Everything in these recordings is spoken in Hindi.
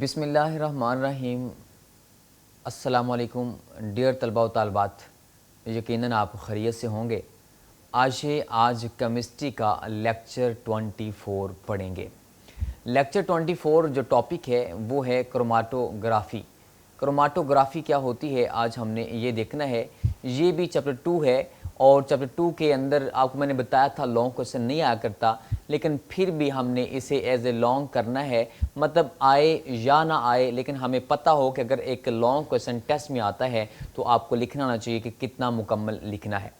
बिस्मिल्लाहिर्रहमानिर्रहीम। अस्सलामुअलैकुम डियर तलबा व तालबात, यकीनन आप खैरियत से होंगे। आज केमिस्ट्री का लेक्चर 24 पढ़ेंगे। लेक्चर 24 जो टॉपिक है वो है क्रोमाटोग्राफी। क्रोमाटोग्राफी क्या होती है आज हमने ये देखना है। ये भी चैप्टर 2 है और चैप्टर 2 के अंदर आपको मैंने बताया था लॉन्ग क्वेश्चन नहीं आया करता, लेकिन फिर भी हमने इसे एज ए लॉन्ग करना है, मतलब आए या ना आए, लेकिन हमें पता हो कि अगर एक लॉन्ग क्वेश्चन टेस्ट में आता है तो आपको लिखना आना चाहिए कि कितना मुकम्मल लिखना है।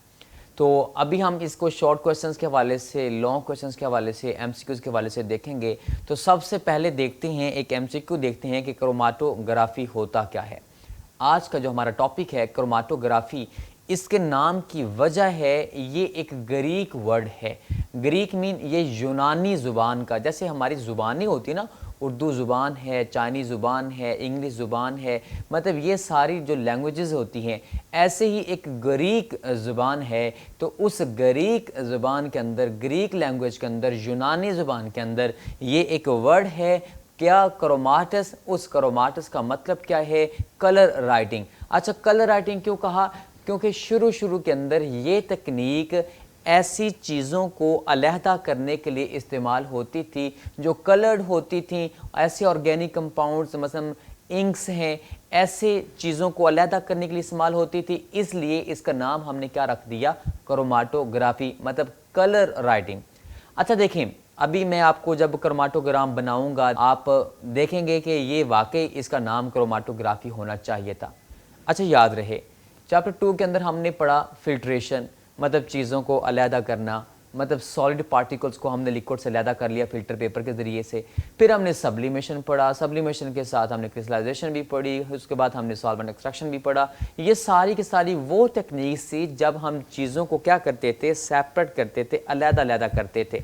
तो अभी हम इसको शॉर्ट क्वेश्चंस के हवाले से, लॉन्ग क्वेश्चंस के हवाले से, एमसीक्यूज़ के हवाले से देखेंगे। तो सबसे पहले देखते हैं, एक एमसीक्यू देखते हैं कि क्रोमाटोग्राफी होता क्या है। आज का जो हमारा टॉपिक है क्रोमाटोग्राफी, इसके नाम की वजह है ये एक ग्रीक वर्ड है। ग्रीक मीन ये यूनानी ज़ुबान का, जैसे हमारी ज़ुबानी होती है ना, उर्दू ज़ुबान है, चाइनीज़ ज़ुबान है, इंग्लिश ज़ुबान है, मतलब ये सारी जो लैंग्वेजेस होती हैं, ऐसे ही एक ग्रीक ज़ुबान है। तो उस ग्रीक ज़ुबान के अंदर, ग्रीक लैंग्वेज के अंदर, यूनानी ज़ुबान के अंदर ये एक वर्ड है क्या, क्रोमाटस। उस क्रोमाटस का मतलब क्या है, कलर राइटिंग। अच्छा, कलर राइटिंग क्यों कहा? क्योंकि शुरू के अंदर ये तकनीक ऐसी चीज़ों को अलहदा करने के लिए इस्तेमाल होती थी जो कलर्ड होती थी। ऐसे ऑर्गेनिक कंपाउंड्स, मसलन इंक्स हैं, ऐसे चीज़ों को अलहदा करने के लिए इस्तेमाल होती थी। इसलिए इसका नाम हमने क्या रख दिया, क्रोमाटोग्राफी, मतलब कलर राइटिंग। अच्छा देखें, अभी मैं आपको जब क्रोमाटोग्राम बनाऊंगा आप देखेंगे कि ये वाकई इसका नाम क्रोमाटोग्राफी होना चाहिए था। अच्छा याद रहे, चैप्टर 2 के अंदर हमने पढ़ा फिल्ट्रेशन, मतलब चीज़ों को अलहदा करना, मतलब सॉलिड पार्टिकल्स को हमने लिक्विड से अलहदा कर लिया फिल्टर पेपर के ज़रिए से। फिर हमने सब्लिमेशन पढ़ा, सब्लिमेशन के साथ हमने क्रिस्टलाइजेशन भी पढ़ी, उसके बाद हमने सॉल्वेंट एक्सट्रैक्शन भी पढ़ा। ये सारी की सारी वो टेक्निक थी जब हम चीज़ों को क्या करते थे, सेपरेट करते थे, अलहदा करते थे।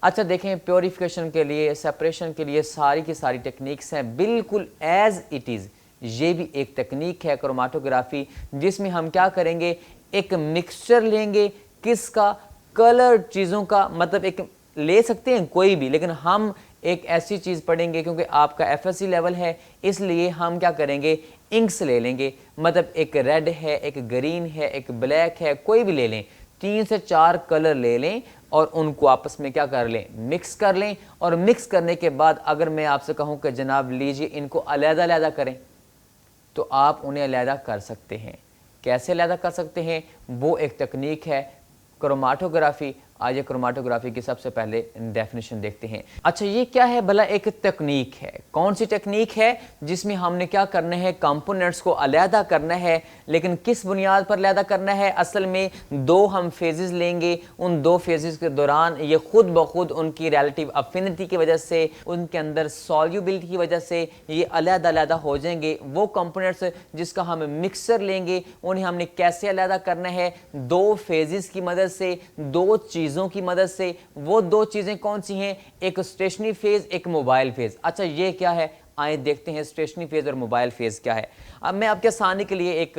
अच्छा देखें, प्योरीफिकेशन के लिए, सेपरेशन के लिए सारी की सारी टेक्निक्स हैं बिल्कुल एज इट इज़। ये भी एक तकनीक है क्रोमाटोग्राफी, जिसमें हम क्या करेंगे, एक मिक्सचर लेंगे, किसका, कलर चीज़ों का, मतलब एक ले सकते हैं कोई भी, लेकिन हम एक ऐसी चीज़ पढ़ेंगे क्योंकि आपका एफएससी लेवल है, इसलिए हम क्या करेंगे, इंक्स ले लेंगे। मतलब एक रेड है, एक ग्रीन है, एक ब्लैक है, कोई भी ले लें, 3 से 4 कलर ले लें और उनको आपस में क्या कर लें, मिक्स कर लें। और मिक्स करने के बाद अगर मैं आपसे कहूँ कि जनाब लीजिए इनको अलहदा करें, तो आप उन्हें अलहदा कर सकते हैं। कैसे अलहदा कर सकते हैं, वो एक तकनीक है क्रोमाटोग्राफी। आइए क्रोमाटोग्राफी की सबसे पहले डेफिनेशन देखते हैं। अच्छा, ये क्या है भला, एक तकनीक है। कौन सी तकनीक है? जिसमें हमने क्या करना है, कंपोनेंट्स को अलहदा करना है। लेकिन किस बुनियाद पर अलहदा करना है? असल में दो हम फेजेस लेंगे, उन दो फेजेस के दौरान ये खुद ब खुद उनकी रिलेटिव अफिनिटी की वजह से, उनके अंदर सॉल्युबिलिटी की वजह से ये अलहदा हो जाएंगे। वो कंपोनेंट्स जिसका हम मिक्सचर लेंगे, उन्हें हमने कैसे अलहदा करना है, दो फेजेस की मदद से, दो चीज़ों की मदद से। वो दो चीज़ें कौन सी हैं? एक स्टेशनरी फेज, एक मोबाइल फेज। अच्छा ये क्या है, आइए देखते हैं स्टेशनरी फेज और मोबाइल फेज क्या है। अब मैं आपके आसानी के लिए एक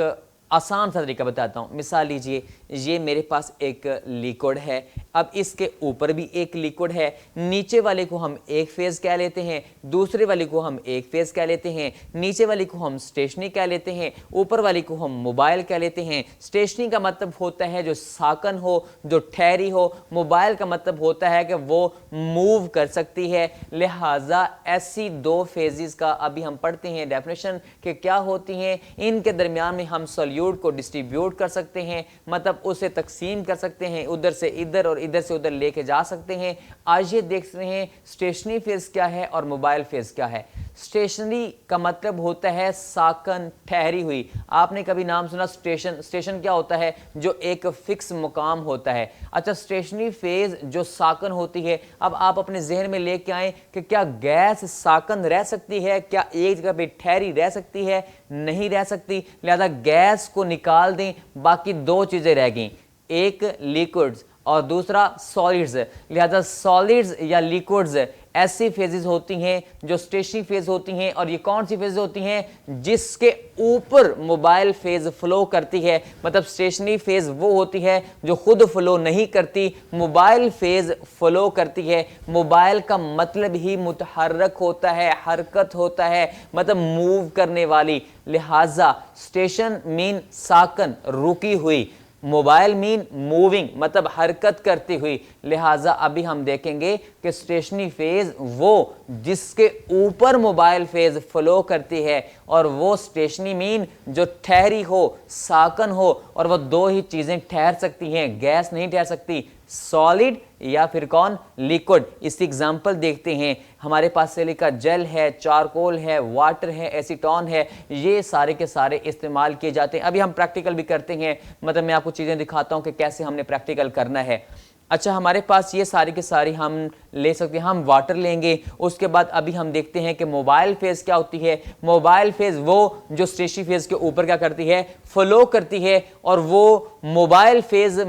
आसान सा तरीका बताता हूँ। मिसाल लीजिए, ये मेरे पास एक लिक्विड है, अब इसके ऊपर भी एक लिक्विड है। नीचे वाले को हम एक फेज कह लेते हैं, दूसरे वाले को हम एक फेज कह लेते हैं। नीचे वाले को हम स्टेशनरी कह लेते हैं, ऊपर वाले को हम मोबाइल कह लेते हैं। स्टेशनरी का मतलब होता है जो साकन हो, जो ठहरी हो। मोबाइल का मतलब होता है कि वो मूव कर सकती है। लिहाजा ऐसी दो फेजेस का अभी हम पढ़ते हैं डेफिनेशन कि क्या होती हैं। इनके दरमियान में हम सॉल्यूट को डिस्ट्रीब्यूट कर सकते हैं, मतलब उसे तकसीम कर सकते हैं, उधर से इधर और इधर से उधर लेके जा सकते हैं। आज ये देखते हैं स्टेशनरी फेज क्या है और मोबाइल फेज क्या है। स्टेशनरी का मतलब होता है साकन, ठहरी हुई। आपने कभी नाम सुना स्टेशन? स्टेशन क्या होता है? जो एक फिक्स मुकाम होता है। अच्छा, स्टेशनरी फेज जो साकन होती है, अब आप अपने जहन में लेके आए कि क्या गैस साकन रह सकती है? क्या एक जगह पे ठहरी रह सकती है? नहीं रह सकती। लिहाजा गैस को निकाल दें, बाकी दो चीजें रह गई, एक लिक्विड्स और दूसरा सॉलिड्स। लिहाजा सॉलिड्स या लिक्विड्स ऐसी फेजेस होती हैं जो स्टेशनरी फेज होती हैं, और ये कौन सी फेज होती हैं जिसके ऊपर मोबाइल फेज फ्लो करती है। मतलब स्टेशनरी फेज वो होती है जो खुद फ्लो नहीं करती, मोबाइल फेज फ्लो करती है। मोबाइल का मतलब ही मुतहर्रक होता है, हरकत होता है, मतलब मूव करने वाली। लिहाजा स्टेशन मीन साकन, रुकी हुई, मोबाइल मीन मूविंग, मतलब हरकत करती हुई। लिहाजा अभी हम देखेंगे कि स्टेशनरी फेज वो जिसके ऊपर मोबाइल फेज फ्लो करती है, और वो स्टेशनरी मीन जो ठहरी हो, साकन हो, और वो दो ही चीजें ठहर सकती हैं, गैस नहीं ठहर सकती, सॉलिड या फिर कौन, लिक्विड। इसकी एग्जांपल देखते हैं। हमारे पास सिलिका जेल है, चारकोल है, वाटर है, एसीटोन है, ये सारे के सारे इस्तेमाल किए जाते हैं। अभी हम प्रैक्टिकल भी करते हैं, मतलब मैं आपको चीजें दिखाता हूं कि कैसे हमने प्रैक्टिकल करना है। अच्छा, हमारे पास ये सारी के सारी हम ले सकते हैं। हम वाटर लेंगे, उसके बाद अभी हम देखते हैं कि मोबाइल फेज क्या होती है। मोबाइल फेज वो जो स्टेशनरी फेज के ऊपर क्या करती है, फ्लो करती है, और वो मोबाइल फेज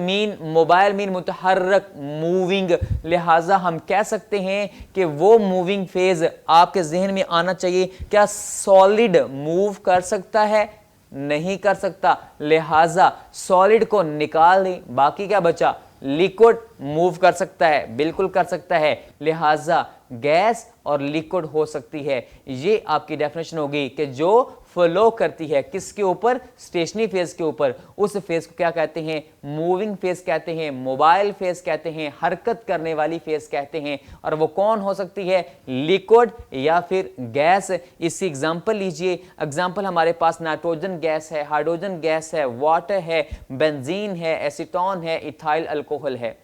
मोबाइल मीन मुतहर्रक, मूविंग। लिहाजा हम कह सकते हैं कि वो मूविंग फेज आपके जहन में आना चाहिए। क्या सॉलिड मूव कर सकता है? नहीं कर सकता। लिहाजा सॉलिड को निकाल दें, बाकी क्या बचा, लिक्विड मूव कर सकता है, बिल्कुल कर सकता है। लिहाजा गैस और लिक्विड हो सकती है। ये आपकी डेफिनेशन होगी कि जो फ्लो करती है किसके ऊपर, स्टेशनरी फेज के ऊपर, उस फेज को क्या कहते हैं, मूविंग फेज कहते हैं, मोबाइल फेज कहते हैं, हरकत करने वाली फेज कहते हैं। और वो कौन हो सकती है, लिक्विड या फिर गैस। इसकी एग्जांपल लीजिए। एग्जांपल हमारे पास नाइट्रोजन गैस है, हाइड्रोजन गैस है, वाटर है, बेंजीन है, एसीटोन है, इथाइल अल्कोहल है।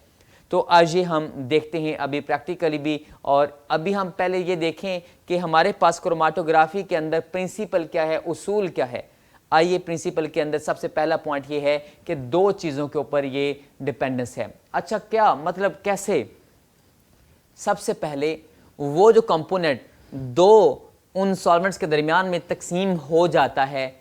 तो आज ये हम देखते हैं अभी प्रैक्टिकली भी। और अभी हम पहले ये देखें कि हमारे पास क्रोमाटोग्राफी के अंदर प्रिंसिपल क्या है, उसूल क्या है। आइए, प्रिंसिपल के अंदर सबसे पहला पॉइंट ये है कि दो चीज़ों के ऊपर ये डिपेंडेंस है। अच्छा, क्या मतलब, कैसे? सबसे पहले वो जो कंपोनेंट दो उन सॉल्वेंट्स के दरमियान में तकसीम हो जाता है,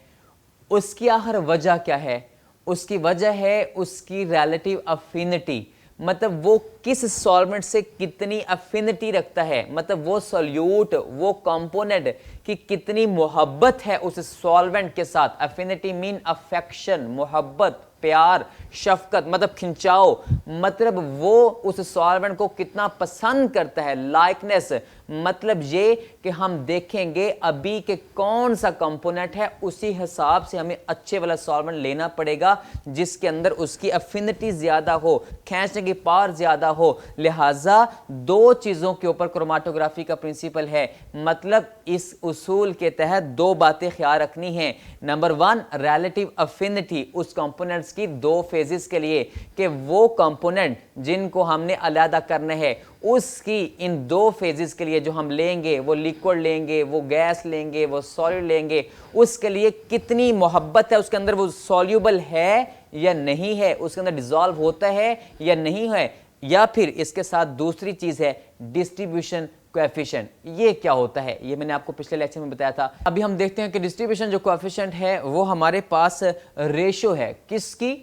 उसकी आखिर वजह क्या है? उसकी वजह है उसकी रिलेटिव अफिनिटी, मतलब वो किस सॉल्वेंट से कितनी अफिनिटी रखता है, मतलब वो सॉल्यूट, वो कंपोनेंट की कितनी मोहब्बत है उस सॉल्वेंट के साथ। अफिनिटी मीन अफेक्शन, मोहब्बत, प्यार, शफकत, मतलब खिंचाव, मतलब वो उस सॉल्वेंट को कितना पसंद करता है। लाइकनेस, मतलब ये कि हम देखेंगे अभी कि कौन सा कंपोनेंट है, उसी हिसाब से हमें अच्छे वाला सॉल्वेंट लेना पड़ेगा जिसके अंदर उसकी अफिनिटी ज्यादा हो, खींचने की पावर ज्यादा हो। लिहाजा दो चीजों के ऊपर क्रोमाटोग्राफी का प्रिंसिपल है। मतलब इस उसूल के तहत दो बातें ख्याल रखनी है। नंबर वन, रिलेटिव अफिनिटी उस कंपोनेंट्स की दो फेजेस के लिए, कि वो कंपोनेंट जिनको हमने अलग करना है उसकी इन दो फेजेस के लिए जो हम लेंगे, वो लिक्विड लेंगे, वो गैस लेंगे, वो सॉलिड लेंगे, उसके लिए कितनी मोहब्बत है उसके अंदर, वो सॉल्यूबल है या नहीं है, उसके अंदर डिसॉल्व होता है या नहीं है। या फिर इसके साथ दूसरी चीज है डिस्ट्रीब्यूशन कोएफिशिएंट। ये क्या होता है, ये मैंने आपको पिछले लेक्चर में बताया था। अभी हम देखते हैं कि डिस्ट्रीब्यूशन जो कोएफिशिएंट है वो हमारे पास रेशियो है किसकी,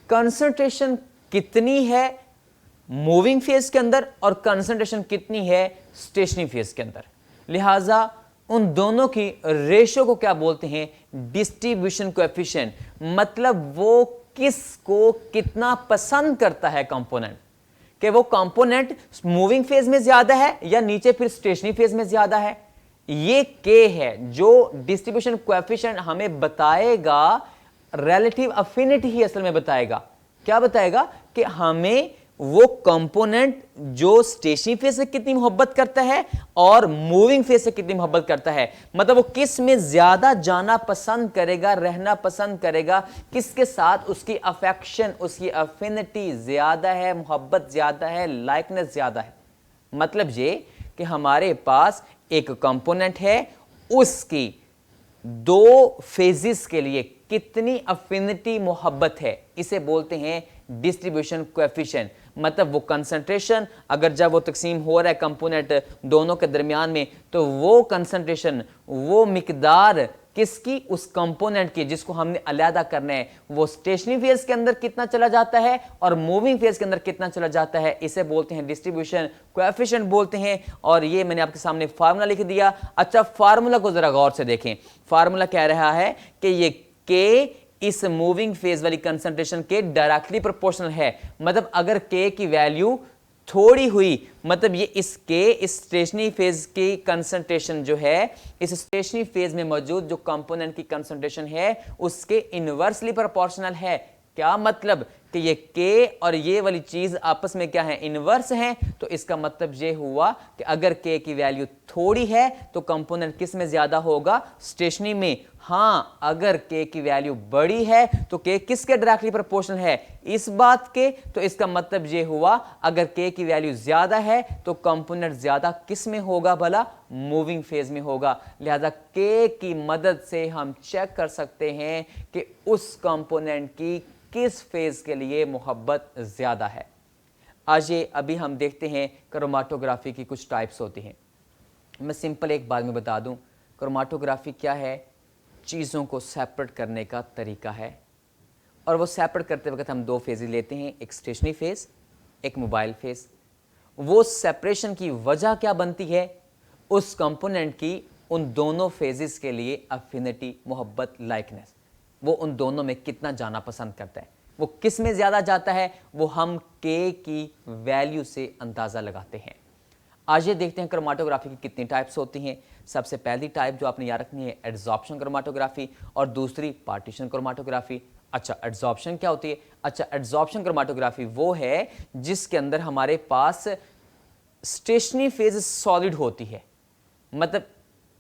कंसंट्रेशन कितनी है मूविंग फेज के अंदर और कंसंट्रेशन कितनी है स्टेशनरी फेज के अंदर। लिहाजा उन दोनों की रेशियो को क्या बोलते हैं, डिस्ट्रीब्यूशन कोएफिशिएंट। मतलब वो किसको कितना पसंद करता है कंपोनेंट, कि वो कंपोनेंट मूविंग फेज में ज्यादा है या नीचे फिर स्टेशनरी फेज में ज्यादा है। ये के है जो डिस्ट्रीब्यूशन कोएफिशिएंट हमें बताएगा, रिलेटिव अफिनिटी ही असल में बताएगा। क्या बताएगा कि हमें वो कंपोनेंट जो स्टेशनरी फेज से कितनी मोहब्बत करता है और मूविंग फेज से कितनी मोहब्बत करता है, मतलब वो किस में ज्यादा जाना पसंद करेगा, रहना पसंद करेगा, किसके साथ उसकी अफेक्शन, उसकी अफिनिटी ज्यादा है, मोहब्बत ज्यादा है, लाइकनेस ज्यादा है। मतलब ये कि हमारे पास एक कंपोनेंट है, उसकी दो फेजेस के लिए कितनी अफिनिटी मोहब्बत है, इसे बोलते हैं डिस्ट्रीब्यूशन कोएफिशिएंट। मतलब वो कंसंट्रेशन अगर जब वो तकसीम हो रहा है कंपोनेंट दोनों के दरमियान में, तो वो कंसंट्रेशन, वो मिकदार किसकी? उस कंपोनेंट की जिसको हमने अलहदा करना है, वो स्टेशनरी फेज के अंदर कितना चला जाता है और मूविंग फेज के अंदर कितना चला जाता है। इसे बोलते हैं डिस्ट्रीब्यूशन कोएफिशिएंट बोलते हैं। और ये मैंने आपके सामने फार्मूला लिख दिया। अच्छा, फार्मूला को जरा गौर से देखें। फार्मूला कह रहा है कि ये के इस मूविंग फेज वाली कंसंट्रेशन के डायरेक्टली प्रोपोर्शनल है। मतलब अगर के की वैल्यू थोड़ी हुई, मतलब ये इसके इस स्टेशनरी फेज की कंसंट्रेशन जो है, इस स्टेशनरी फेज में मौजूद जो कंपोनेंट की कंसंट्रेशन है उसके इनवर्सली प्रोपोर्शनल है। क्या मतलब कि ये के और ये वाली चीज आपस में क्या है? इनवर्स है। तो इसका मतलब ये हुआ कि अगर के की वैल्यू थोड़ी है तो कंपोनेंट किस में ज्यादा होगा? स्टेशनरी में। हाँ, अगर के की वैल्यू बड़ी है तो के किसके डायरेक्टली प्रोपोर्शनल है? इस बात के। तो इसका मतलब ये हुआ अगर के की वैल्यू ज्यादा है तो कंपोनेंट ज्यादा किस में होगा भला? मूविंग फेज में होगा। लिहाजा के की मदद से हम चेक कर सकते हैं कि उस कंपोनेंट की किस फेज के लिए मोहब्बत ज्यादा है। आज ये अभी हम देखते हैं क्रोमाटोग्राफी की कुछ टाइप्स होती हैं। मैं सिंपल एक बात में बता दूं, क्रोमाटोग्राफी क्या है? चीज़ों को सेपरेट करने का तरीका है। और वो सेपरेट करते वक्त हम दो फेजेस लेते हैं, एक स्टेशनरी फेज, एक मोबाइल फेज। वो सेपरेशन की वजह क्या बनती है? उस कंपोनेंट की उन दोनों फेजेस के लिए अफिनिटी, मोहब्बत, लाइकनेस। वो उन दोनों में कितना जाना पसंद करता है, वो किस में ज्यादा जाता है, वो हम के की वैल्यू से अंदाजा लगाते हैं। आज ये देखते हैं क्रोमाटोग्राफी की कितनी टाइप्स होती हैं। सबसे पहली टाइप जो आपने याद रखनी है, एड्सॉर्प्शन क्रोमाटोग्राफी, और दूसरी पार्टीशन क्रोमाटोग्राफी। अच्छा, एड्सॉर्प्शन क्या होती है? अच्छा, एड्सॉर्प्शन क्रोमाटोग्राफी वो है जिसके अंदर हमारे पास स्टेशनरी फेज सॉलिड होती है। मतलब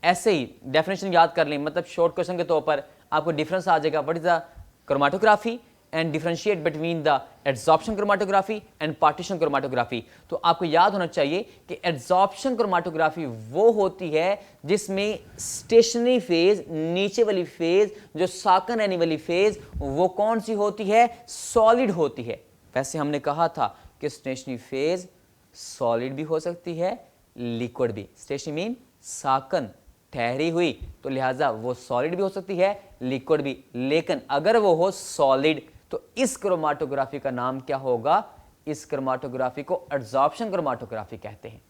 ऐसे ही डेफिनेशन याद कर लें, मतलब शॉर्ट क्वेश्चन के तौर पर आपको डिफरेंस आ जाएगा, what is the chromatography and differentiate between the adsorption chromatography and partition chromatography. तो आपको याद होना चाहिए कि एड्सॉर्प्शन क्रोमाटोग्राफी वो होती है जिसमें स्टेशनरी फेज, नीचे वाली फेज जो साकन रहने वाली फेज, वो कौन सी होती है? सॉलिड होती है। वैसे हमने कहा था कि स्टेशनरी फेज सॉलिड भी हो सकती है, लिक्विड भी। स्टेशनरी मीन साकन, ठहरी हुई, तो लिहाजा वो सॉलिड भी हो सकती है, लिक्विड भी। लेकिन अगर वो हो सॉलिड तो इस क्रोमाटोग्राफी का नाम क्या होगा? इस क्रोमाटोग्राफी को एड्सॉर्प्शन क्रोमाटोग्राफी कहते हैं।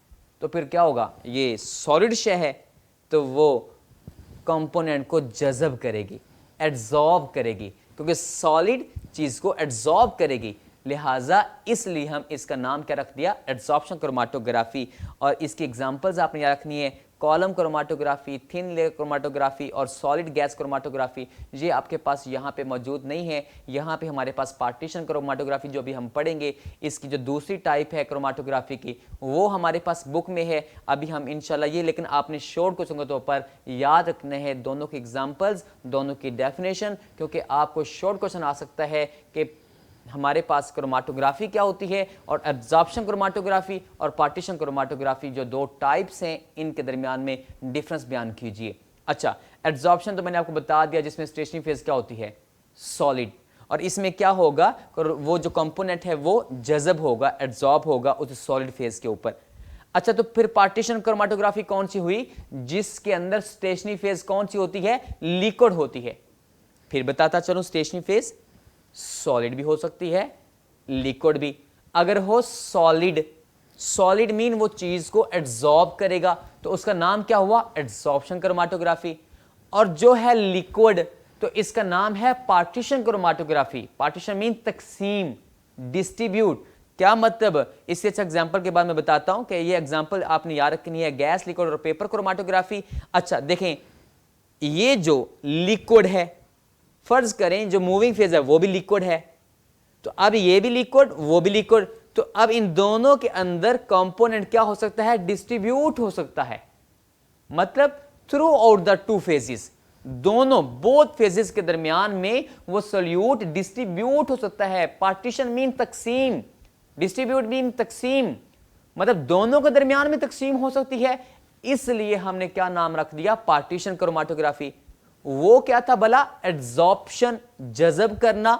तो फिर क्या होगा? ये सॉलिड शय है तो वो कंपोनेंट को जज़ब करेगी, एड्सॉर्ब करेगी, क्योंकि सॉलिड चीज को एड्सॉर्ब करेगी। लिहाजा इसलिए हम इसका नाम क्या रख दिया? Adsorption chromatography. और इसकी एग्जांपल्स आपने याद रखनी है, column chromatography, thin layer chromatography और सॉलिड गैस क्रोमाटोग्राफी। ये आपके पास यहाँ पे मौजूद नहीं है। यहाँ पे हमारे पास पार्टीशन क्रोमाटोग्राफी जो भी हम पढ़ेंगे, इसकी जो दूसरी टाइप है क्रोमाटोग्राफी की, वो हमारे पास बुक में है। अभी हम इंशाल्लाह ये, लेकिन आपने शॉर्ट क्वेश्चन के तौर पर याद रखने हैं दोनों के एग्जाम्पल्स, दोनों की डेफिनेशन, क्योंकि आपको शॉर्ट क्वेश्चन आ सकता है कि हमारे पास क्रोमाटोग्राफी क्या होती है और एब्जॉर्प्शन क्रोमाटोग्राफी और पार्टीशन क्रोमाटोग्राफी जो दो टाइप्स हैं, इनके दरमियान में डिफरेंस बयान कीजिए। अच्छा, एब्जॉर्प्शन तो मैंने आपको बता दिया, जिसमें स्टेशनरी फेज क्या होती है? सॉलिड। और इसमें क्या होगा? वो जो कंपोनेंट है वो जज़ब होगा, एब्जॉर्ब होगा उस सॉलिड फेज के ऊपर। अच्छा, तो फिर पार्टीशन क्रोमाटोग्राफी कौन सी हुई? जिसके अंदर स्टेशनरी फेज कौन सी होती है? लिक्विड होती है। फिर बताता चलूं, स्टेशनरी फेज सॉलिड भी हो सकती है, लिक्विड भी। अगर हो सॉलिड, सॉलिड मीन वो चीज को एड्सॉर्ब करेगा, तो उसका नाम क्या हुआ? Adsorption chromatography. और जो है लिक्विड, तो इसका नाम है पार्टीशन क्रोमाटोग्राफी। पार्टीशन मीन तकसीम, डिस्ट्रीब्यूट। क्या मतलब? इससे अच्छा एग्जांपल के बाद मैं बताता हूं कि ये एग्जांपल आपने याद रखनी है, गैस, लिक्विड और पेपर क्रोमाटोग्राफी। अच्छा देखें, ये जो लिक्विड है, फर्ज करें जो मूविंग फेज है वो भी लिक्विड है, तो अब ये भी लिक्विड, वो भी लिक्विड, तो अब इन दोनों के अंदर कंपोनेंट क्या हो सकता है? डिस्ट्रीब्यूट हो सकता है। मतलब through out the two phases, दोनों बोथ फेजेस के दरमियान में वो सोल्यूट डिस्ट्रीब्यूट हो सकता है। पार्टीशन मीन तकसीम, डिस्ट्रीब्यूट मीन तकसीम, मतलब दोनों के दरमियान में तकसीम हो सकती है। इसलिए हमने क्या नाम रख दिया? Partition chromatography. वो क्या था भला? एड्सॉर्प्शन, जज़ब करना।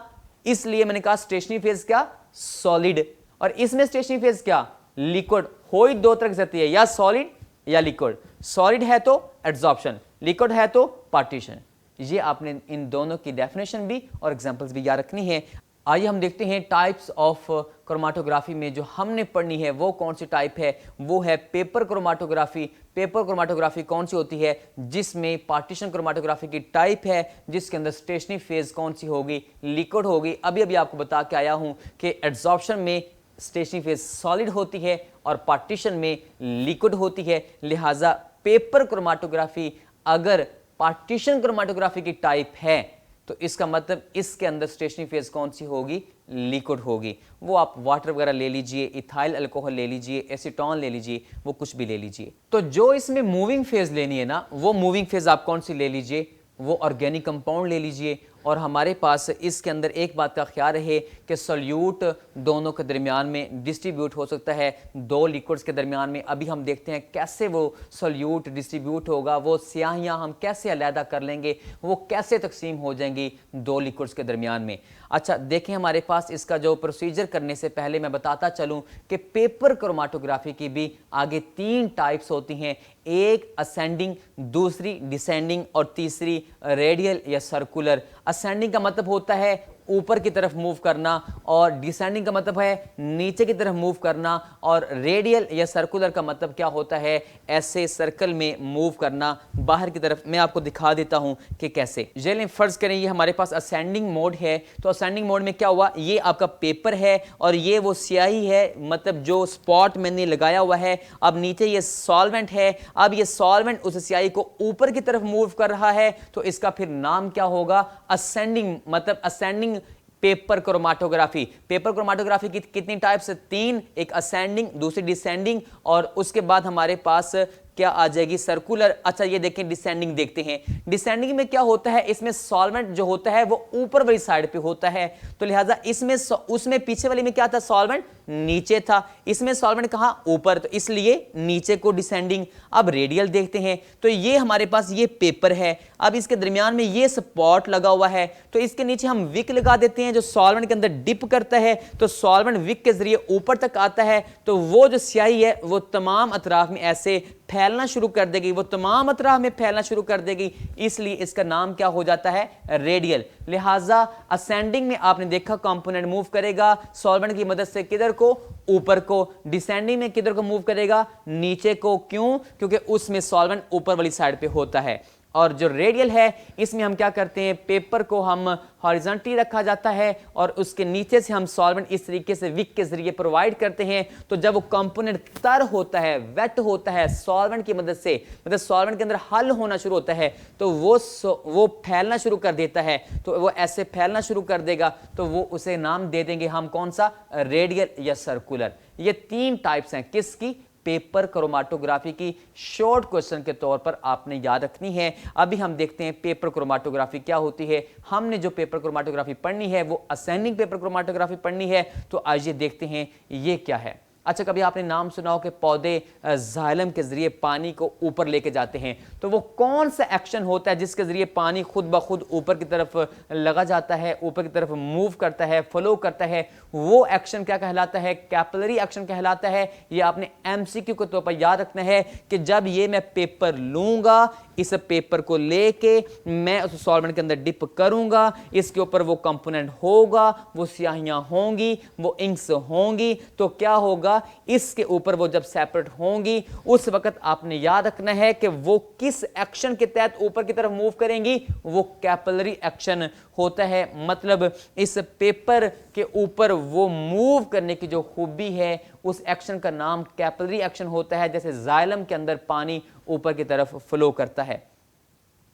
इसलिए मैंने कहा स्टेशनरी फेज क्या? सॉलिड। और इसमें स्टेशनरी फेज क्या? लिक्विड। हो ही दो तरह की सकती है, या सॉलिड या लिक्विड। सॉलिड है तो एड्सॉर्प्शन, लिक्विड है तो पार्टीशन। ये आपने इन दोनों की डेफिनेशन भी और एग्जांपल्स भी याद रखनी है। आइए हम देखते हैं टाइप्स ऑफ क्रोमाटोग्राफी में जो हमने पढ़नी है वो कौन सी टाइप है। वो है पेपर क्रोमाटोग्राफी। पेपर क्रोमाटोग्राफी कौन सी होती है? जिसमें पार्टीशन क्रोमाटोग्राफी की टाइप है, जिसके अंदर स्टेशनरी फेज कौन सी होगी? लिक्विड होगी। अभी अभी आपको बता के आया हूं कि एड्सॉर्प्शन में स्टेशनरी फेज सॉलिड होती है और पार्टीशन में लिक्विड होती है। लिहाजा पेपर क्रोमाटोग्राफी अगर पार्टीशन क्रोमाटोग्राफी की टाइप है तो इसका मतलब इसके अंदर स्टेशनरी फेज कौन सी होगी? लिक्विड होगी। वो आप वाटर वगैरह ले लीजिए, इथाइल अल्कोहल ले लीजिए, एसीटोन ले लीजिए, वो कुछ भी ले लीजिए। तो जो इसमें मूविंग फेज लेनी है ना, वो मूविंग फेज आप कौन सी ले लीजिए? वो ऑर्गेनिक कंपाउंड ले लीजिए। और हमारे पास इसके अंदर एक बात का ख्याल रहे कि सॉल्यूट दोनों के दरमियान में डिस्ट्रीब्यूट हो सकता है, दो लिक्विड्स के दरमियान में। अभी हम देखते हैं कैसे वो सॉल्यूट डिस्ट्रीब्यूट होगा, वो स्याहियां हम कैसे अलहदा कर लेंगे, वो कैसे तकसीम हो जाएंगी दो लिक्विड्स के दरमियान में। अच्छा देखें, हमारे पास इसका जो प्रोसीजर करने से पहले मैं बताता चलूं कि पेपर क्रोमाटोग्राफी की भी आगे 3 टाइप्स होती हैं। एक असेंडिंग, दूसरी डिसेंडिंग और तीसरी रेडियल या सर्कुलर। असेंडिंग का मतलब होता है ऊपर की तरफ मूव करना और डिसेंडिंग का मतलब है नीचे की तरफ मूव करना और रेडियल या सर्कुलर का मतलब क्या होता है? ऐसे सर्कल में मूव करना बाहर की तरफ। मैं आपको दिखा देता हूं कि कैसे। चलिए फर्ज करें ये हमारे पास असेंडिंग मोड है। तो असेंडिंग मोड में क्या हुआ? ये आपका पेपर है और ये वो स्याही है, मतलब जो स्पॉट मैंने लगाया हुआ है। अब नीचे ये सॉल्वेंट है। अब ये सॉल्वेंट उस स्याही को ऊपर की तरफ मूव कर रहा है, तो इसका फिर नाम क्या होगा? असेंडिंग, मतलब ascending paper chromatography. Paper chromatography की कितनी टाइप्स? 3। एक असेंडिंग, दूसरी डिसेंडिंग और उसके बाद हमारे पास क्या आ जाएगी? सर्कुलर। अच्छा ये देखें, डिसेंडिंग देखते हैं। डिसेंडिंग में क्या होता है? इसमें सॉल्वेंट जो होता है वो ऊपर वाली साइड पे होता है, तो लिहाजा इसमें उसमें पीछे वाली में क्या था? सॉल्वेंट नीचे था। इसमें सॉल्वेंट कहां? ऊपर, तो इसलिए नीचे को डिसेंडिंग। अब रेडियल देखते हैं, तो ये हमारे पास ये पेपर है। अब इसके दरमियान में ये स्पॉट लगा हुआ है, तो इसके नीचे हम विक लगा देते हैं जो सॉल्वेंट के अंदर डिप करता है, तो सॉल्वेंट विक के जरिए ऊपर तक आता है, तो वो जो स्याही है वो तमाम अतराफ में ऐसे फैलना शुरू कर देगी, वो तमाम अतराफ में फैलना शुरू कर देगी। इसलिए इसका नाम क्या हो जाता है? रेडियल। लिहाजा असेंडिंग में आपने देखा कंपोनेंट मूव करेगा सॉल्वेंट की मदद से किधर को? ऊपर को। डिसेंडिंग में किधर को मूव करेगा? नीचे को। क्यों? क्योंकि उसमें सॉल्वेंट ऊपर वाली साइड पे होता है। और जो रेडियल है इसमें हम क्या करते हैं? पेपर को हम हॉरिजॉन्टली रखा जाता है और उसके नीचे से हम सॉल्वेंट इस तरीके से विक के जरिए प्रोवाइड करते हैं। तो जब वो कंपोनेंट तर होता है, वेट होता है सॉल्वेंट की मदद से, मतलब सॉल्वेंट के अंदर हल होना शुरू होता है, तो वो फैलना शुरू कर देता है। तो वो ऐसे फैलना शुरू कर देगा, तो वो उसे नाम दे देंगे हम कौन सा? रेडियल या सर्कुलर। ये 3 टाइप्स हैं किसकी? पेपर क्रोमाटोग्राफी की। शॉर्ट क्वेश्चन के तौर पर आपने याद रखनी है। अभी हम देखते हैं पेपर क्रोमाटोग्राफी क्या होती है। हमने जो पेपर क्रोमाटोग्राफी पढ़नी है वो असेंडिंग पेपर क्रोमाटोग्राफी पढ़नी है। तो आइए देखते हैं ये क्या है। अच्छा कभी आपने नाम सुना हो कि पौधे जाइलम के जरिए पानी को ऊपर लेके जाते हैं, तो वो कौन सा एक्शन होता है जिसके जरिए पानी खुद ब खुद ऊपर की तरफ लगा जाता है, ऊपर की तरफ मूव करता है, फ्लो करता है? वो एक्शन क्या कहलाता है? कैपिलरी एक्शन कहलाता है। ये आपने एमसीक्यू के तौर पर याद रखना है कि जब ये मैं पेपर लूंगा, इस पेपर को लेके मैं उस सॉल्वेंट के अंदर डिप करूंगा, इसके ऊपर वो कंपोनेंट होगा, वो स्याहियां होंगी, वो इंक्स होंगी, तो क्या होगा? इसके ऊपर वो जब सेपरेट होंगी उस वक्त आपने याद रखना है कि वो किस एक्शन के तहत ऊपर की तरफ मूव करेंगी? वो कैपिलरी एक्शन होता है। मतलब इस पेपर के ऊपर वो मूव करने की जो खूबी है उस एक्शन का नाम कैपिलरी एक्शन होता है। जैसे जाइलम के अंदर पानी ऊपर की तरफ फ्लो करता है।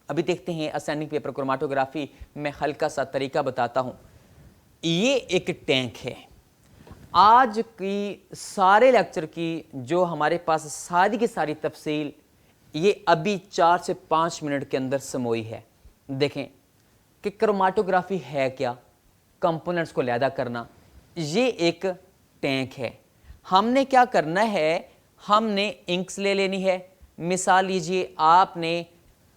अभी देखते हैं असेंडिंग पेपर क्रोमाटोग्राफी में हल्का सा तरीका बताता हूं। ये एक टैंक है। आज की सारे लेक्चर की जो हमारे पास सारी की सारी तफसील ये अभी 4 से 5 मिनट के अंदर समोई है। देखें कि क्रोमाटोग्राफी है क्या? कंपोनेंट्स को अलहदा करना। ये एक टैंक है। हमने क्या करना है? हमने इंक्स ले लेनी है। मिसाल लीजिए आपने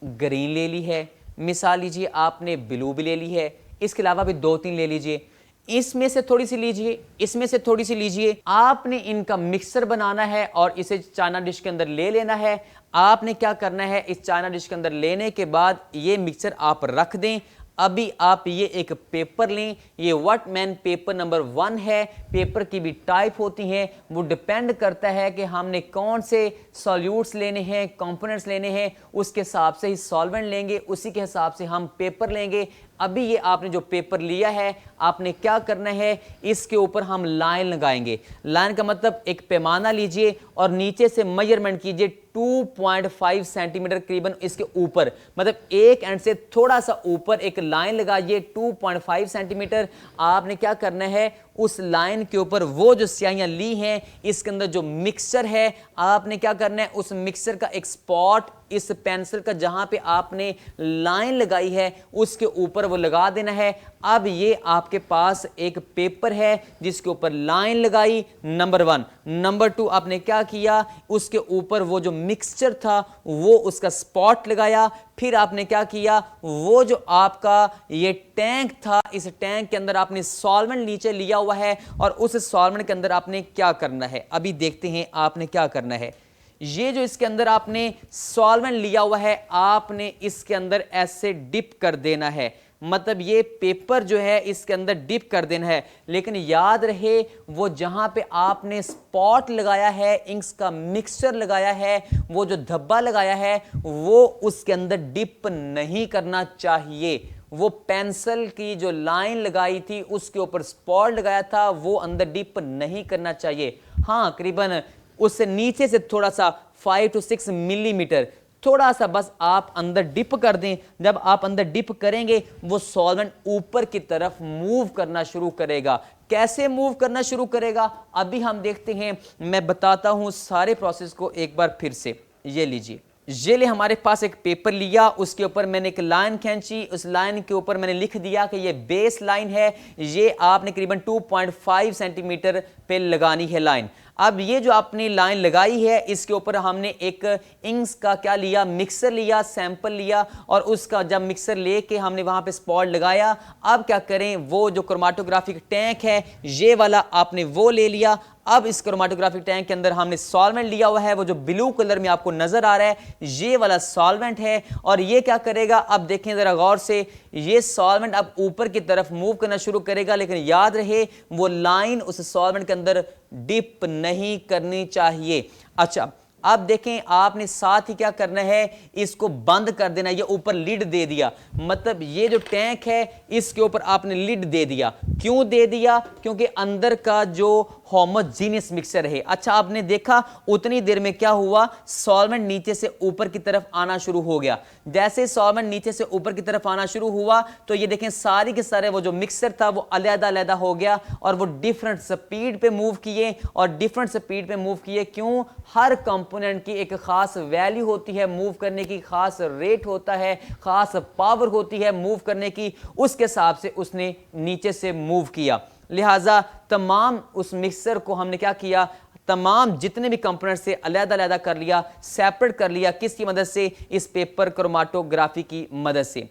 ग्रीन ले ली है, मिसाल लीजिए आपने ब्लू भी ले ली है, इसके अलावा भी 2-3 ले लीजिए। इसमें से थोड़ी सी लीजिए, इसमें से थोड़ी सी लीजिए। आपने इनका मिक्सर बनाना है और इसे चाइना डिश के अंदर ले लेना है। आपने क्या करना है, इस चाइना डिश के अंदर लेने के बाद ये मिक्सर आप रख दें। अभी आप ये एक पेपर लें, ये वर्कमैन पेपर नंबर 1 है। पेपर की भी टाइप होती हैं, वो डिपेंड करता है कि हमने कौन से सॉल्यूट्स लेने हैं, कंपोनेंट्स लेने हैं, उसके हिसाब से ही सॉल्वेंट लेंगे, उसी के हिसाब से हम पेपर लेंगे। अभी ये आपने जो पेपर लिया है, आपने क्या करना है, इसके ऊपर हम लाइन लगाएंगे। लाइन का मतलब एक पैमाना लीजिए और नीचे से मेजरमेंट कीजिए 2.5 सेंटीमीटर करीबन इसके ऊपर, मतलब एक एंड से थोड़ा सा ऊपर एक लाइन लगाइए 2.5 सेंटीमीटर। आपने क्या करना है, उस लाइन के ऊपर वो जो स्याहियां ली हैं, इसके अंदर जो मिक्सचर है, आपने क्या करना है, उस मिक्सचर का एक स्पॉट इस पेंसिल का जहां पे आपने लाइन लगाई है उसके ऊपर वो लगा देना है। अब ये आपके पास एक पेपर है जिसके ऊपर लाइन लगाई, नंबर 1। नंबर 2, आपने क्या किया, उसके ऊपर वो जो मिक्सचर था वो उसका स्पॉट लगाया। फिर आपने क्या किया, वो जो आपका ये टैंक था, इस टैंक के अंदर आपने सॉल्वेंट नीचे लिया हुआ है और उस सॉल्वेंट के अंदर आपने क्या करना है, अभी देखते हैं आपने क्या करना है। ये जो इसके अंदर आपने सॉल्वेंट लिया हुआ है, आपने इसके अंदर ऐसे डिप कर देना है, मतलब ये पेपर जो है इसके अंदर डिप कर देना है। लेकिन याद रहे, वो जहां पे आपने स्पॉट लगाया है, इंक्स का मिक्सचर लगाया है, वो जो धब्बा लगाया है, वो उसके अंदर डिप नहीं करना चाहिए। वो पेंसिल की जो लाइन लगाई थी उसके ऊपर स्पॉट लगाया था, वो अंदर डिप नहीं करना चाहिए। हाँ, करीबन उससे नीचे से थोड़ा सा 5 to 6 मिलीमीटर थोड़ा सा बस आप अंदर डिप कर दें। जब आप अंदर डिप करेंगे, वो सॉल्वेंट ऊपर की तरफ मूव करना शुरू करेगा। कैसे मूव करना शुरू करेगा, अभी हम देखते हैं। मैं बताता हूं सारे प्रोसेस को एक बार फिर से। ये लीजिए, ये ले हमारे पास एक पेपर लिया, उसके ऊपर मैंने एक लाइन खींची, उस लाइन के ऊपर मैंने लिख दिया कि ये बेस लाइन है। ये आपने करीबन 2.5 सेंटीमीटर पे लगानी है लाइन। अब ये जो आपने लाइन लगाई है, इसके ऊपर हमने एक इंक्स का क्या लिया, मिक्सर लिया, सैंपल लिया, और उसका जब मिक्सर लेके हमने वहां पे स्पॉट लगाया। अब क्या करें, वो जो क्रोमेटोग्राफिक टैंक है ये वाला आपने वो ले लिया। अब इस क्रोमेटोग्राफिक टैंक के अंदर हमने सॉल्वेंट लिया हुआ है, वो जो ब्लू कलर में आपको नजर आ रहा है, ये वाला सॉल्वेंट है। और ये क्या करेगा, अब देखें जरा गौर से, ये सॉल्वेंट अब ऊपर की तरफ मूव करना शुरू करेगा। लेकिन याद रहे, वो लाइन उस सॉल्वेंट के अंदर डिप नहीं करनी चाहिए। अच्छा, अब देखें, आपने साथ ही क्या करना है, इसको बंद कर देना। ये ऊपर लिड दे दिया, मतलब ये जो टैंक है इसके ऊपर आपने लिड दे दिया। क्यों दे दिया, क्योंकि अंदर का जो होमोजीनियस मिक्सचर है। अच्छा, आपने देखा उतनी देर में क्या हुआ, सॉल्वेंट नीचे से ऊपर की तरफ आना शुरू हो गया। जैसे सॉल्वेंट नीचे से ऊपर की तरफ आना शुरू हुआ तो ये देखें सारी के सारे वो जो मिक्सचर था वो अलग-अलग हो गया और वो डिफरेंट स्पीड पे मूव किए और डिफरेंट स्पीड पे मूव किए। क्यों, हर कंपोनेंट की एक खास वैल्यू होती है मूव करने की, खास रेट होता है, खास पावर होती है मूव करने की, उसके हिसाब से उसने नीचे से मूव किया। लिहाजा तमाम उस मिक्सर को हमने क्या किया, तमाम जितने भी कंपोनेंट से अलग-अलग कर लिया, सेपरेट कर लिया। किसकी मदद से, इस पेपर क्रोमेटोग्राफी की मदद से।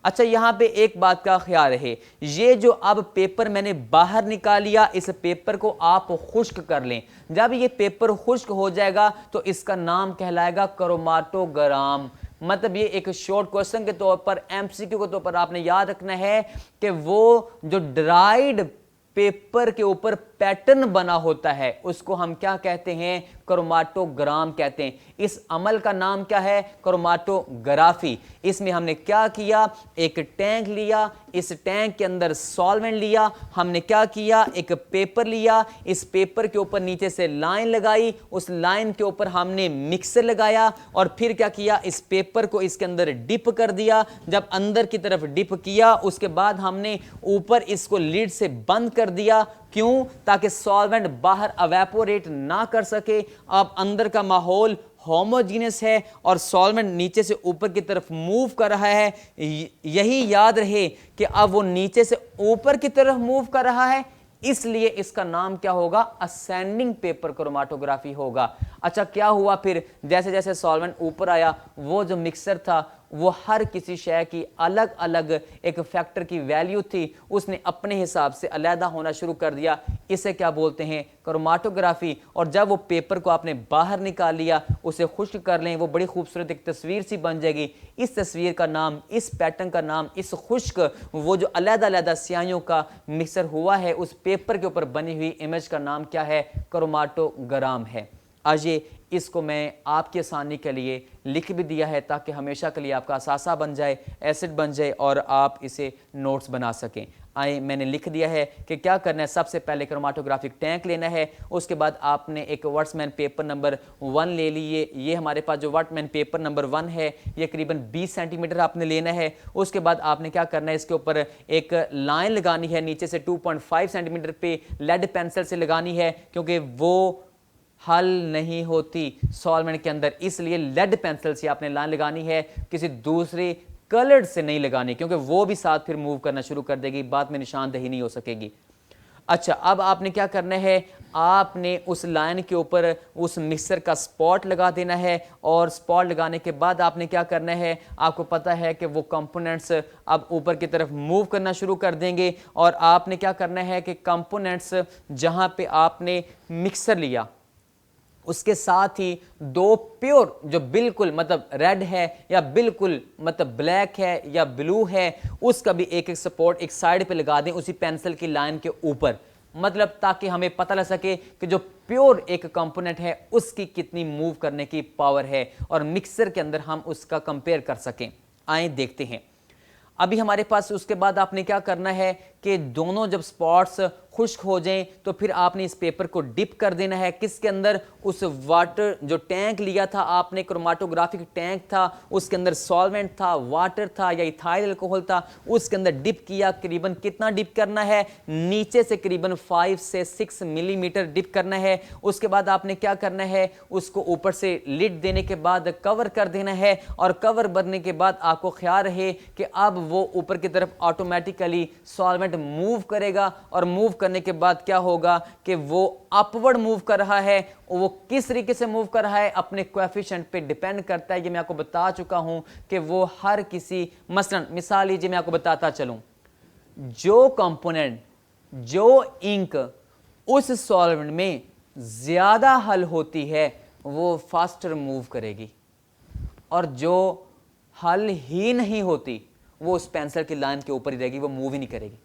अच्छा, यहां पे एक बात का ख्याल रहे, ये जो अब पेपर मैंने बाहर निकाल लिया, इस पेपर को आप खुश्क कर लें। जब ये पेपर खुश्क हो जाएगा तो इसका नाम कहलाएगा क्रोमेटोग्राम। मतलब ये एक शॉर्ट क्वेश्चन के तौर पर, एमसीक्यू के तौर पर आपने याद रखना है कि वो जो ड्राइड पेपर के ऊपर पैटर्न बना होता है उसको हम क्या कहते हैं, क्रोमेटोग्राम कहते हैं। इस अमल का नाम क्या है, क्रोमेटोग्राफी। इसमें हमने क्या किया, एक टैंक लिया, इस टैंक के अंदर सॉल्वेंट लिया, हमने क्या किया, एक पेपर लिया, इस पेपर के ऊपर नीचे से लाइन लगाई, उस लाइन के ऊपर हमने मिक्सर लगाया और फिर क्या किया, इस पेपर को इसके अंदर डिप कर दिया। जब अंदर की तरफ डिप किया उसके बाद हमने ऊपर इसको लीड से बंद कर दिया। क्यों, ताकि सॉल्वेंट बाहर एवेपोरेट ना कर सके। अब अंदर का माहौल होमोजीनियस है और सॉल्वेंट नीचे से ऊपर की तरफ मूव कर रहा है। यही याद रहे कि अब वो नीचे से ऊपर की तरफ मूव कर रहा है, इसलिए इसका नाम क्या होगा, असेंडिंग पेपर क्रोमेटोग्राफी होगा। अच्छा, क्या हुआ फिर, जैसे जैसे सॉल्वेंट ऊपर आया, वो जो मिक्सर था वो हर किसी शय की अलग अलग एक फैक्टर की वैल्यू थी, उसने अपने हिसाब से अलहदा होना शुरू कर दिया। इसे क्या बोलते हैं? क्रोमाटोग्राफी। और जब वो पेपर को आपने बाहर निकाल लिया, उसे खुश्क कर लें, वो बड़ी खूबसूरत एक तस्वीर सी बन जाएगी। इस तस्वीर का नाम, इस पैटर्न का नाम, इस खुश्क वो जो अलहदा अलहदा स्याहियों का मिक्सर हुआ है उस पेपर के ऊपर बनी हुई इमेज का नाम क्या है? क्रोमाटोग्राम है। आज ये इसको मैं आपकी आसानी के लिए लिख भी दिया है ताकि हमेशा के लिए आपका असासा बन जाए, एसिड बन जाए और आप इसे नोट्स बना सकें। आए, मैंने लिख दिया है कि क्या करना है। सबसे पहले क्रोमाटोग्राफिक टैंक लेना है, उसके बाद आपने एक वर्ट्समैन पेपर नंबर 1 ले लिए। ये हमारे पास जो वर्ट्समैन पेपर नंबर 1 है ये करीबन 20 सेंटीमीटर आपने लेना है। उसके बाद आपने क्या करना है, इसके ऊपर एक लाइन लगानी है, नीचे से 2.5 सेंटीमीटर पे लेड पेंसिल से लगानी है, क्योंकि वो हल नहीं होती सॉल्वेंट के अंदर, इसलिए लेड पेंसिल से आपने लाइन लगानी है, किसी दूसरे कलर्ड से नहीं लगानी, क्योंकि वो भी साथ फिर मूव करना शुरू कर देगी, बाद में निशानदही नहीं हो सकेगी। अच्छा, अब आपने क्या करना है, आपने उस लाइन के ऊपर उस मिक्सर का स्पॉट लगा देना है, और स्पॉट लगाने के बाद आपने क्या करना है, आपको पता है कि वो कंपोनेंट्स अब ऊपर की तरफ मूव करना शुरू कर देंगे। और आपने क्या करना है कि कंपोनेंट्स जहां पे आपने मिक्सर लिया उसके साथ ही दो प्योर जो बिल्कुल मतलब रेड है या बिल्कुल मतलब ब्लैक है या ब्लू है, उसका भी एक एक सपोर्ट एक साइड पे लगा दें उसी पेंसिल की लाइन के ऊपर, मतलब ताकि हमें पता लग सके कि जो प्योर एक कंपोनेंट है उसकी कितनी मूव करने की पावर है, और मिक्सर के अंदर हम उसका कंपेयर कर सकें। आए देखते हैं। अभी हमारे पास उसके बाद आपने क्या करना है कि दोनों जब स्पॉट्स खुश्क हो जाएं तो फिर आपने इस पेपर को डिप कर देना है, किसके अंदर? उस वाटर जो टैंक लिया था आपने, क्रोमाटोग्राफिक टैंक था, उसके अंदर सॉल्वेंट था, वाटर था या इथाइल अल्कोहल था, उसके अंदर डिप किया। करीबन कितना डिप करना है? नीचे से करीबन 5 से 6 मिलीमीटर डिप करना है। उसके बाद आपने क्या करना है, उसको ऊपर से लिड देने के बाद कवर कर देना है, और कवर भरने के बाद आपको ख्याल रहे कि अब वो ऊपर की तरफ ऑटोमेटिकली सॉल्वेंट मूव करेगा, और मूव करने के बाद क्या होगा कि वो अपवर्ड मूव कर रहा है। वो किस तरीके से मूव कर रहा है अपने कोएफिशिएंट पे डिपेंड करता है। ये मैं आपको बता चुका हूं कि वो हर किसी, मसलन मिसाल लीजिए मैं आपको बताता चलूं, जो कंपोनेंट, जो इंक उस सॉल्वेंट में ज्यादा हल होती है वो फास्टर मूव करेगी, और जो हल ही नहीं होती वो उस पेंसिल की लाइन के ऊपर ही रहेगी, वो मूव ही नहीं करेगी,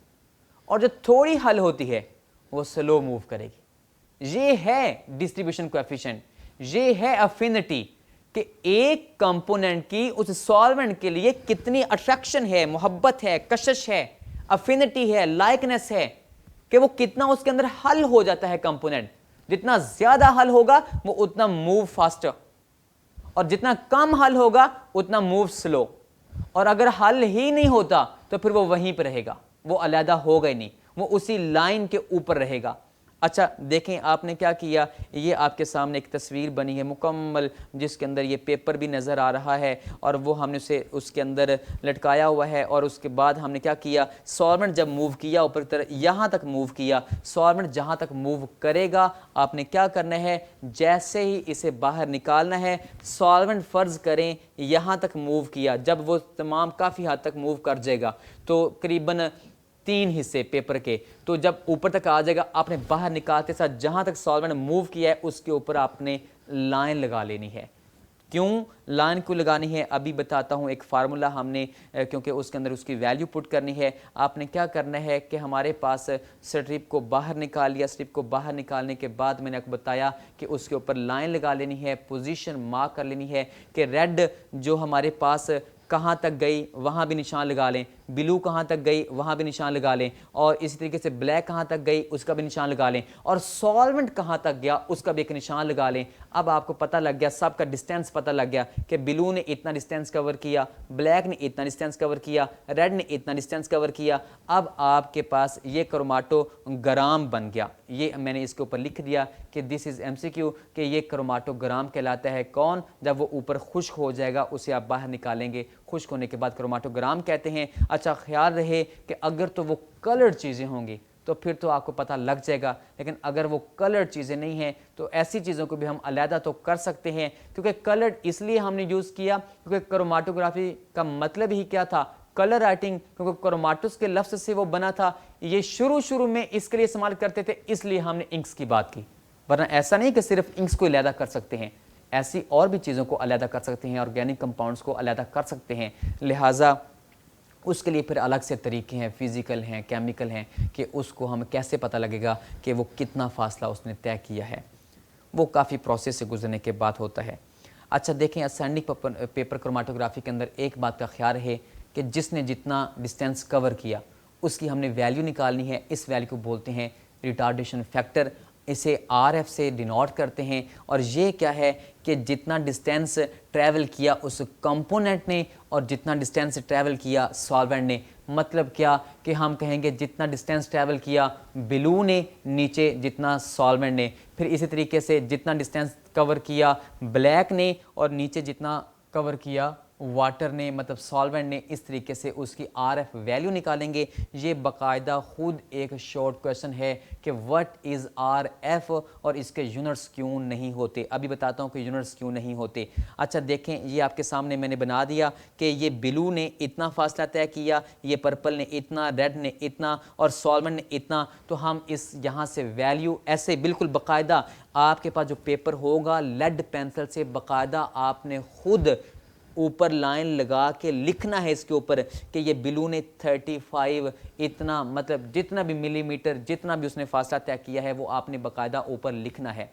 और जो थोड़ी हल होती है वो स्लो मूव करेगी। ये है डिस्ट्रीब्यूशन कोएफिशिएंट, ये है अफिनिटी कि एक कंपोनेंट की उस सॉल्वेंट के लिए कितनी अट्रैक्शन है, मोहब्बत है, कशिश है, अफिनिटी है, लाइकनेस है, कि वो कितना उसके अंदर हल हो जाता है कंपोनेंट। जितना ज्यादा हल होगा वो उतना मूव फास्टर, और जितना कम हल होगा उतना मूव स्लो, और अगर हल ही नहीं होता तो फिर वो वहीं पर रहेगा, वो अलहदा होगा ही नहीं, वो उसी लाइन के ऊपर रहेगा। अच्छा देखें आपने क्या किया, ये आपके सामने एक तस्वीर बनी है मुकम्मल, जिसके अंदर ये पेपर भी नज़र आ रहा है, और वो हमने उसे उसके अंदर लटकाया हुआ है। और उसके बाद हमने क्या किया, सॉल्वेंट जब मूव किया ऊपर की तरफ, यहाँ तक मूव किया, सॉल्वेंट जहाँ तक मूव करेगा आपने क्या करना है, जैसे ही इसे बाहर निकालना है, सॉल्वेंट फ़र्ज़ करें यहाँ तक मूव किया, जब वो तमाम काफ़ी हद तक मूव कर जाएगा तो करीबन 3 हिस्से पेपर के, तो जब ऊपर तक आ जाएगा आपने बाहर निकालते साथ जहां तक सॉल्वेंट मूव किया है उसके ऊपर आपने लाइन लगा लेनी है। क्यों लाइन क्यों लगानी है अभी बताता हूं। एक फार्मूला हमने क्योंकि उसके अंदर उसकी वैल्यू पुट करनी है। आपने क्या करना है कि हमारे पास स्ट्रिप को बाहर निकाल लिया, स्ट्रिप को बाहर निकालने के बाद मैंने आपको बताया कि उसके ऊपर लाइन लगा लेनी है, पोजीशन मार्क कर लेनी है कि रेड जो हमारे पास कहाँ तक गई वहाँ भी निशान लगा लें, ब्लू कहाँ तक गई वहाँ भी निशान लगा लें, और इसी तरीके से ब्लैक कहाँ तक गई उसका भी निशान लगा लें, और सॉल्वेंट कहाँ तक गया उसका भी एक निशान लगा लें। अब आपको पता लग गया, सबका डिस्टेंस पता लग गया कि ब्लू ने इतना डिस्टेंस कवर किया, ब्लैक ने इतना डिस्टेंस कवर किया, रेड ने इतना डिस्टेंस कवर किया। अब आपके पास ये क्रोमाटोग्राम बन गया। ये मैंने इसके ऊपर लिख दिया कि दिस इज़ MCQ, कि ये क्रोमाटोग्राम कहलाता है। कौन? जब वो ऊपर खुश्क हो जाएगा उसे आप बाहर निकालेंगे, खुश्क होने के बाद क्रोमाटोग्राम कहते हैं। अच्छा ख्याल रहे कि अगर तो वो कलर्ड चीज़ें होंगी तो फिर तो आपको पता लग जाएगा। लेकिन अगर वो कलर्ड चीज़ें नहीं हैं तो ऐसी चीज़ों को भी हम अलहदा तो कर सकते हैं, क्योंकि कलर्ड इसलिए हमने यूज़ किया क्योंकि क्रोमाटोग्राफी का मतलब ही क्या था, कलर राइटिंग, क्योंकि क्रोमाटोस के लफ्ज़ से वो बना था। ये शुरू में इसके लिए इस्तेमाल करते थे, इसलिए हमने इंक्स की बात की, वरना ऐसा नहीं कि सिर्फ इंक्स को अलहदा कर सकते हैं, ऐसी और भी चीज़ों को अलहदा कर सकते हैं, ऑर्गेनिक कंपाउंड्स को अलहदा कर सकते हैं। लिहाजा उसके लिए फिर अलग से तरीके हैं, फिज़िकल हैं, केमिकल हैं, कि उसको हमें कैसे पता लगेगा कि वो कितना फ़ासला उसने तय किया है। वो काफ़ी प्रोसेस से गुजरने के बाद होता है। अच्छा देखें, असेंडिंग पेपर क्रोमाटोग्राफी के अंदर एक बात का ख्याल है कि जिसने जितना डिस्टेंस कवर किया उसकी हमने वैल्यू निकालनी है। इस वैल्यू को बोलते हैं रिटार्डेशन फैक्टर, इसे RF से डिनोट करते हैं। और ये क्या है कि जितना डिस्टेंस ट्रैवल किया उस कंपोनेंट ने और जितना डिस्टेंस ट्रैवल किया सॉल्वेंट ने। मतलब क्या कि हम कहेंगे जितना डिस्टेंस ट्रैवल किया ब्लू ने, नीचे जितना सॉल्वेंट ने। फिर इसी तरीके से जितना डिस्टेंस कवर किया ब्लैक ने और नीचे जितना कवर किया वाटर ने, मतलब सॉल्वेंट ने। इस तरीके से उसकी RF वैल्यू निकालेंगे। ये बाकायदा खुद एक शॉर्ट क्वेश्चन है कि व्हाट इज़ RF और इसके यूनिट्स क्यों नहीं होते। अभी बताता हूँ कि यूनिट्स क्यों नहीं होते। अच्छा देखें, ये आपके सामने मैंने बना दिया कि ये ब्लू ने इतना फासला तय किया, ये पर्पल ने इतना, रेड ने इतना और सॉल्वेंट ने इतना। तो हम इस यहाँ से वैल्यू ऐसे बिल्कुल बाकायदा आपके पास जो पेपर होगा लेड पेंसिल से बाकायदा आपने खुद ऊपर लाइन लगा के लिखना है इसके ऊपर कि ये ब्लू ने 35 इतना, मतलब जितना भी मिलीमीटर, जितना भी उसने फासला तय किया है वो आपने बाकायदा ऊपर लिखना है।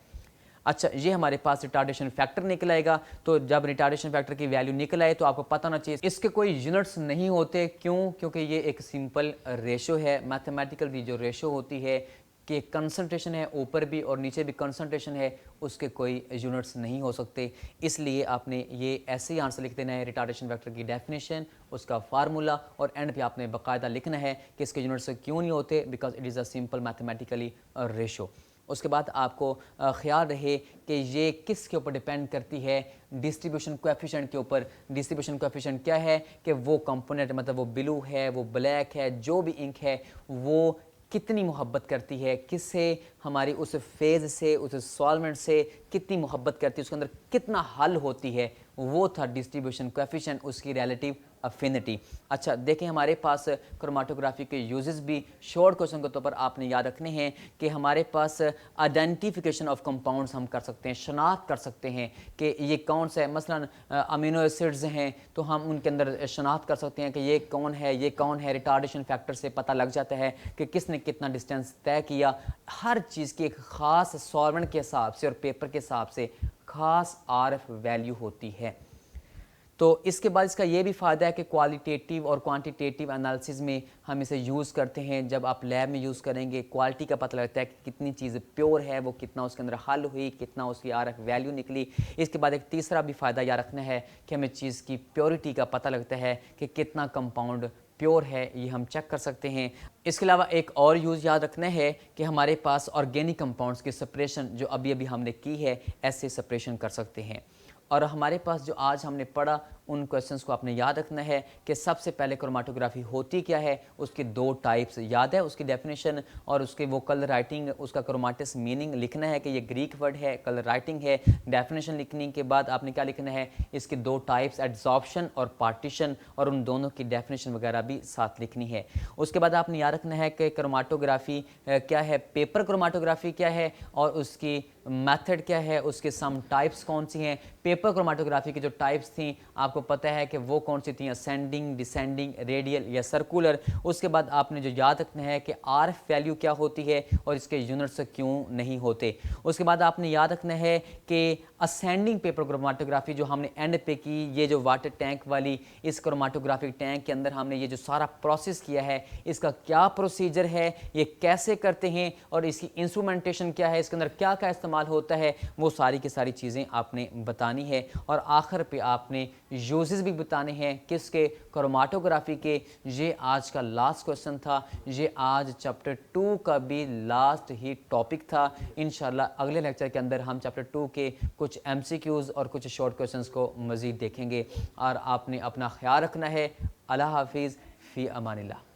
अच्छा, ये हमारे पास रिटार्डेशन फैक्टर निकल आएगा। तो जब रिटार्डेशन फैक्टर की वैल्यू निकल आए तो आपको पता होना चाहिए इसके कोई यूनिट्स नहीं होते। क्यों? क्योंकि ये एक सिंपल रेशो है, मैथमेटिकल भी जो रेशो होती है कि कंसंट्रेशन है ऊपर भी और नीचे भी कंसंट्रेशन है, उसके कोई यूनिट्स नहीं हो सकते। इसलिए आपने ये ऐसे ही आंसर लिख देना है, रिटार्डेशन फैक्टर की डेफिनेशन, उसका फार्मूला और एंड पे आपने बाकायदा लिखना है कि इसके यूनिट्स क्यों नहीं होते, because it is a simple mathematically ratio. उसके बाद आपको ख्याल रहे कि ये किस के ऊपर डिपेंड करती है, डिस्ट्रीब्यूशन कोएफिशिएंट के ऊपर। डिस्ट्रीब्यूशन कोएफिशिएंट क्या है कि वो कंपोनेंट, मतलब वो ब्लू है, वो ब्लैक है, जो भी इंक है वो कितनी मोहब्बत करती है किससे, हमारी उस फेज़ से, उस सॉल्वेंट से कितनी मोहब्बत करती है, उसके अंदर कितना हल होती है, वो था डिस्ट्रीब्यूशन कोएफिशिएंट, उसकी रिलेटिव अफिनिटी। अच्छा देखें, हमारे पास क्रोमाटोग्राफी के यूजेस भी शॉर्ट क्वेश्चन के तौर पर आपने याद रखने हैं कि हमारे पास आइडेंटिफिकेशन ऑफ कंपाउंड्स हम कर सकते हैं, शनाख्त कर सकते हैं कि ये कौन सा है। मसलन अमीनो एसिड्स हैं तो हम उनके अंदर शनाख्त कर सकते हैं कि ये कौन है, ये कौन है। रिटार्डेशन फैक्टर से पता लग जाता है कि किसने कितना डिस्टेंस तय किया। हर चीज़ की एक ख़ास सॉल्वेंट के हिसाब से और पेपर के हिसाब से ख़ास RF वैल्यू होती है। तो इसके बाद इसका ये भी फ़ायदा है कि क्वालिटेटिव और क्वांटिटेटिव एनालिसिस में हम इसे यूज़ करते हैं। जब आप लैब में यूज़ करेंगे क्वालिटी का पता लगता है कि कितनी चीज़ प्योर है, वो कितना उसके अंदर हल हुई, कितना उसकी RF वैल्यू निकली। इसके बाद एक तीसरा भी फ़ायदा याद रखना है कि हमें चीज़ की प्योरिटी का पता लगता है कि कितना कंपाउंड प्योर है, ये हम चेक कर सकते हैं। इसके अलावा एक और यूज़ याद रखना है कि हमारे पास ऑर्गेनिक कंपाउंड्स की सेपरेशन जो अभी अभी हमने की है, ऐसे सेपरेशन कर सकते हैं। और हमारे पास जो आज हमने पढ़ा उन क्वेश्चंस को आपने याद रखना है कि सबसे पहले क्रोमाटोग्राफी होती क्या है, उसके दो टाइप्स याद है, उसकी डेफिनेशन और उसके वो कलर राइटिंग, उसका क्रोमाटिस मीनिंग लिखना है कि ये ग्रीक वर्ड है, कलर राइटिंग है। डेफिनेशन लिखने के बाद आपने क्या लिखना है, इसके दो टाइप्स एड्सॉर्प्शन और पार्टीशन, और उन दोनों की डेफिनेशन वगैरह भी साथ लिखनी है। उसके बाद आपने याद रखना है कि क्रोमाटोग्राफी क्या है, पेपर क्रोमाटोग्राफी क्या है और उसकी मेथड क्या है, उसके सम टाइप्स कौन सी हैं। पेपर क्रोमाटोग्राफी की जो टाइप्स थी आपको पता है कि वो कौन सी थी, असेंडिंग, डिसेंडिंग, रेडियल या सर्कुलर। उसके बाद आपने जो याद रखना है कि RF वैल्यू क्या होती है और इसके यूनिट्स क्यों नहीं होते। उसके बाद आपने याद रखना है कि असेंडिंग पेपर क्रोमाटोग्राफी जो हमने एंड पे की, ये जो वाटर टैंक वाली, इस क्रोमाटोग्राफिक टैंक के अंदर हमने ये जो सारा प्रोसेस किया है, इसका क्या प्रोसीजर है, ये कैसे करते हैं और इसकी इंस्ट्रूमेंटेशन क्या है, इसके अंदर क्या क्या इस्तेमाल होता है, वो सारी की सारी चीज़ें आपने बतानी है। और आखिर पे आपने यूजेस भी बताने हैं किसके, क्रोमाटोग्राफी के। ये आज का लास्ट क्वेश्चन था, ये आज चैप्टर 2 का भी लास्ट ही टॉपिक था। इंशाल्लाह अगले लेक्चर के अंदर हम चैप्टर 2 के कुछ MCQs और कुछ शॉर्ट क्वेश्चंस को मज़ीद देखेंगे। और आपने अपना ख्याल रखना है। अल्लाह हाफिज़, फ़ी अमानिल्लाह।